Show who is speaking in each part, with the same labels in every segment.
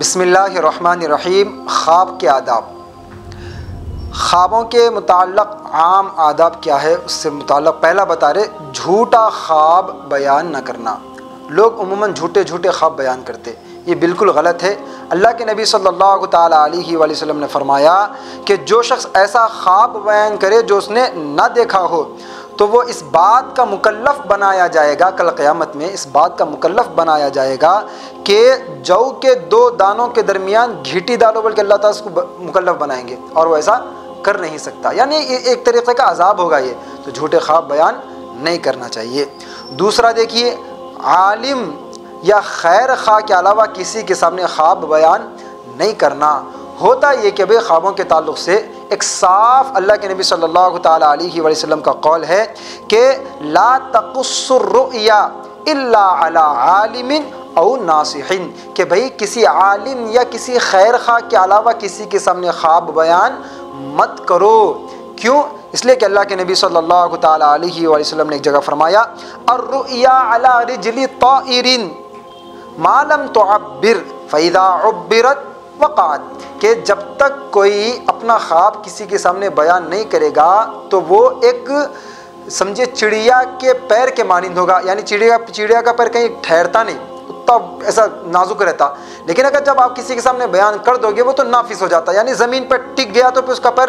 Speaker 1: بسم اللہ الرحمن الرحیم۔ خواب کے آداب۔ خوابوں کے متعلق عام آداب کیا ہے اس سے متعلق پہلا بتا رہے، جھوٹا خواب بیان نہ کرنا۔ لوگ عموماً جھوٹے خواب بیان کرتے، یہ بالکل غلط ہے۔ اللہ کے نبی صلی اللہ تعالیٰ علیہ وآلہ وسلم نے فرمایا کہ جو شخص ایسا خواب بیان کرے جو اس نے نہ دیکھا ہو تو وہ اس بات کا مکلف بنایا جائے گا، کل قیامت میں اس بات کا مکلف بنایا جائے گا کہ جو کے دو دانوں کے درمیان گھیٹی ڈالو، بلکہ اللہ تعالیٰ اس کو مکلف بنائیں گے اور وہ ایسا کر نہیں سکتا، یعنی ایک طریقے کا عذاب ہوگا یہ، تو جھوٹے خواب بیان نہیں کرنا چاہیے۔ دوسرا دیکھیے، عالم یا خیر خواہ کے علاوہ کسی کے سامنے خواب بیان نہیں کرنا۔ ہوتا یہ کہ بھئی خوابوں کے تعلق سے ایک صاف اللہ کے نبی صلی اللہ تعالیٰ علیہ وآلہ وسلم کا قول ہے کہ لا تقص الرؤیا الا علی عالم او ناصح، کہ بھئی کسی عالم یا کسی خیر خواہ کے علاوہ کسی کے سامنے خواب بیان مت کرو۔ کیوں؟ اس لیے کہ اللہ کے نبی صلی اللہ تعالیٰ علیہ وآلہ وسلم نے ایک جگہ فرمایا الرؤیا علی رجل طائر ما لم تعبر فاذا عبرت وقعت، کہ جب تک کوئی اپنا خواب کسی کے سامنے بیان نہیں کرے گا تو وہ ایک سمجھے چڑیا کے پیر کے مانند ہوگا، یعنی چڑیا کا پیر کہیں ٹھہرتا نہیں، اتنا ایسا نازک رہتا، لیکن اگر جب آپ کسی کے سامنے بیان کر دو گے وہ تو نافذ ہو جاتا، یعنی زمین پر ٹک گیا تو پھر اس کا پیر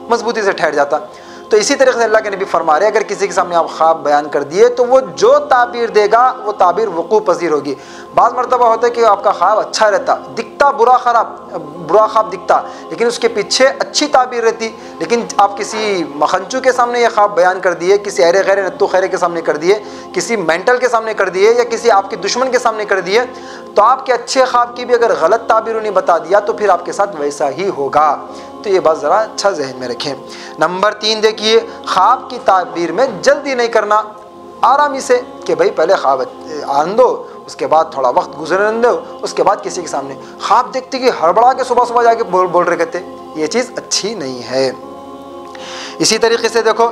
Speaker 1: مضبوطی سے ٹھہر جاتا۔ تو اسی طریقے سے اللہ کے نبی فرما رہے اگر کسی کے سامنے آپ خواب بیان کر دیے تو وہ جو تعبیر دے گا وہ تعبیر وقوع پذیر ہوگی۔ بعض مرتبہ ہوتا ہے کہ آپ کا خواب اچھا رہتا، دکھتا برا خواب دکھتا، لیکن اس کے پیچھے اچھی تعبیر رہتی، لیکن آپ کسی مخنچو کے سامنے یہ خواب بیان کر دیے، کسی اہرے غیر نتو خیرے کے سامنے کر دیے، کسی مینٹل کے سامنے کر دیے، یا کسی آپ کے دشمن کے سامنے کر دیے، تو آپ کے اچھے خواب کی بھی اگر غلط تعبیر انہیں بتا دیا تو پھر آپ کے ساتھ ویسا ہی ہوگا۔ تو یہ بات ذرا اچھا ذہن میں رکھیں۔ نمبر 3 دیکھیے، خواب کی تعبیر میں جلدی نہیں کرنا، آرامی سے، کہ بھئی پہلے خواب آن دو، اس کے بعد تھوڑا وقت گزرنے دو، اس کے بعد کسی کے سامنے خواب دیکھتے کہ ہڑبڑا کے صبح جا کے بول رہے کہتے، یہ چیز اچھی نہیں ہے۔ اسی طریقے سے دیکھو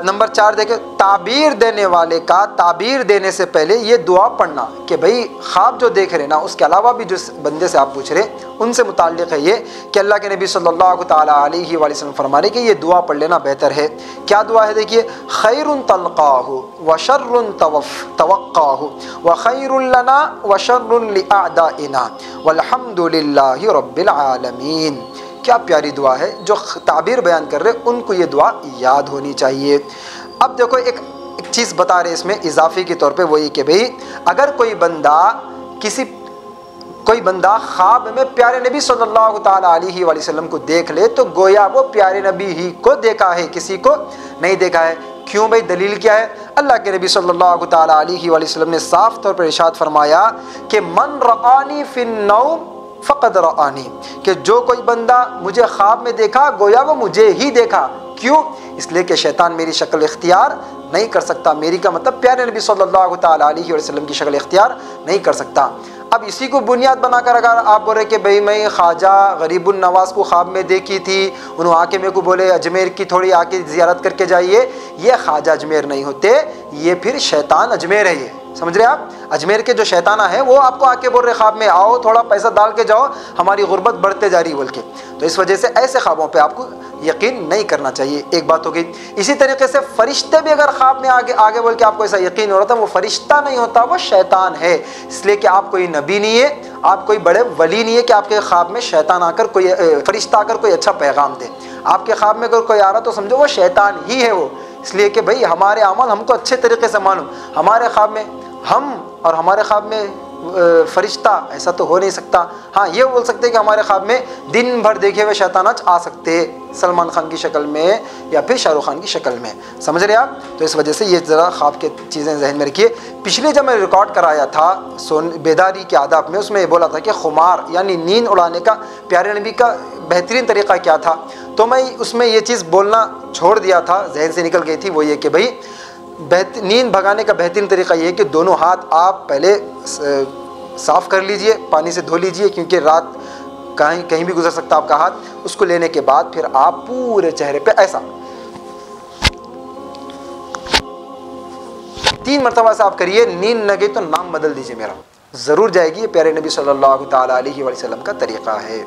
Speaker 1: نمبر 4 دیکھیں، تعبیر دینے والے کا تعبیر دینے سے پہلے یہ دعا پڑھنا کہ بھئی خواب جو دیکھ رہے نا اس کے علاوہ بھی جس بندے سے آپ پوچھ رہے ان سے متعلق ہے یہ کہ اللہ کے نبی صلی اللہ تعالیٰ علیہ وآلہ وسلم فرما رہے کہ یہ دعا پڑھ لینا بہتر ہے۔ کیا دعا ہے دیکھیے، خیر تلقاہ وشر توقاہ وخیر لنا وشر لأعدائنا والحمد للہ رب العالمین۔ کیا پیاری دعا ہے، جو تعبیر بیان کر رہے ان کو یہ دعا یاد ہونی چاہیے۔ اب دیکھو ایک چیز بتا رہے اس میں اضافی کے طور پہ، وہ یہ کہ بھئی اگر کوئی بندہ خواب میں پیارے نبی صلی اللہ تعالیٰ علیہ وآلہ وسلم کو دیکھ لے تو گویا وہ پیارے نبی ہی کو دیکھا ہے، کسی کو نہیں دیکھا ہے۔ کیوں بھئی؟ دلیل کیا ہے؟ اللہ کے نبی صلی اللہ تعالیٰ علیہ وآلہ وسلم نے صاف طور پر ارشاد فرمایا کہ من رآنی فی النوم فقد رآنی، کہ جو کوئی بندہ مجھے خواب میں دیکھا گویا وہ مجھے ہی دیکھا۔ کیوں؟ اس لیے کہ شیطان میری شکل اختیار نہیں کر سکتا، میری کا مطلب پیارے نبی صلی اللہ تعالیٰ علیہ وسلم کی شکل اختیار نہیں کر سکتا۔ اب اسی کو بنیاد بنا کر اگر آپ بول رہے کہ بھئی میں خواجہ غریب النواز کو خواب میں دیکھی تھی، انہوں آ کے میرے کو بولے اجمیر کی تھوڑی آ کے زیارت کر کے جائیے، یہ خواجہ اجمیر نہیں ہوتے، یہ پھر شیطان اجمیر ہے۔ یہ سمجھ رہے آپ؟ اجمیر کے جو شیطانہ ہیں وہ آپ کو آ کے بول رہے خواب میں آؤ تھوڑا پیسہ ڈال کے جاؤ، ہماری غربت بڑھتے جا رہی بول کے۔ تو اس وجہ سے ایسے خوابوں پہ آپ کو یقین نہیں کرنا چاہیے، ایک بات ہو گئی۔ اسی طریقے سے فرشتے بھی اگر خواب میں آگے بول کے آپ کو ایسا یقین ہو رہا تھا، وہ فرشتہ نہیں ہوتا، وہ شیطان ہے۔ اس لیے کہ آپ کوئی نبی نہیں ہے، آپ کوئی بڑے ولی نہیں ہے کہ آپ کے خواب میں شیطان آ کر کوئی فرشتہ آ کر کوئی اچھا پیغام دے۔ آپ کے خواب میں اگر کوئی آ رہا تو سمجھو وہ شیطان ہی ہے وہ۔ اس لیے کہ بھئی ہمارے اعمال ہم کو اچھے طریقے سے معلوم، ہمارے خواب میں ہم اور ہمارے خواب میں فرشتہ ایسا تو ہو نہیں سکتا۔ ہاں یہ بول سکتے کہ ہمارے خواب میں دن بھر دیکھے ہوئے شیطانات آ سکتے، سلمان خان کی شکل میں یا پھر شاہ رخ خان کی شکل میں، سمجھ رہے آپ؟ تو اس وجہ سے یہ ذرا خواب کے چیزیں ذہن میں رکھیے۔ پچھلے جب میں ریکارڈ کرایا تھا بیداری کے آداب میں، اس میں یہ بولا تھا کہ خمار یعنی نیند اڑانے کا پیارے نبی کا بہترین طریقہ کیا تھا، تو میں اس میں یہ چیز بولنا چھوڑ دیا تھا، ذہن سے نکل گئی تھی، وہ یہ کہ بھئی نیند بھگانے کا بہترین طریقہ یہ ہے کہ دونوں ہاتھ آپ پہلے صاف کر لیجئے، پانی سے دھو لیجئے، کیونکہ رات کہیں بھی گزر سکتا آپ کا ہاتھ۔ اس کو لینے کے بعد پھر آپ پورے چہرے پہ ایسا 3 مرتبہ سے آپ کریے، نیند نہ گئی تو نام بدل دیجئے میرا، ضرور جائے گی. یہ پیارے نبی صلی اللہ تعالیٰ علیہ وسلم کا طریقہ ہے.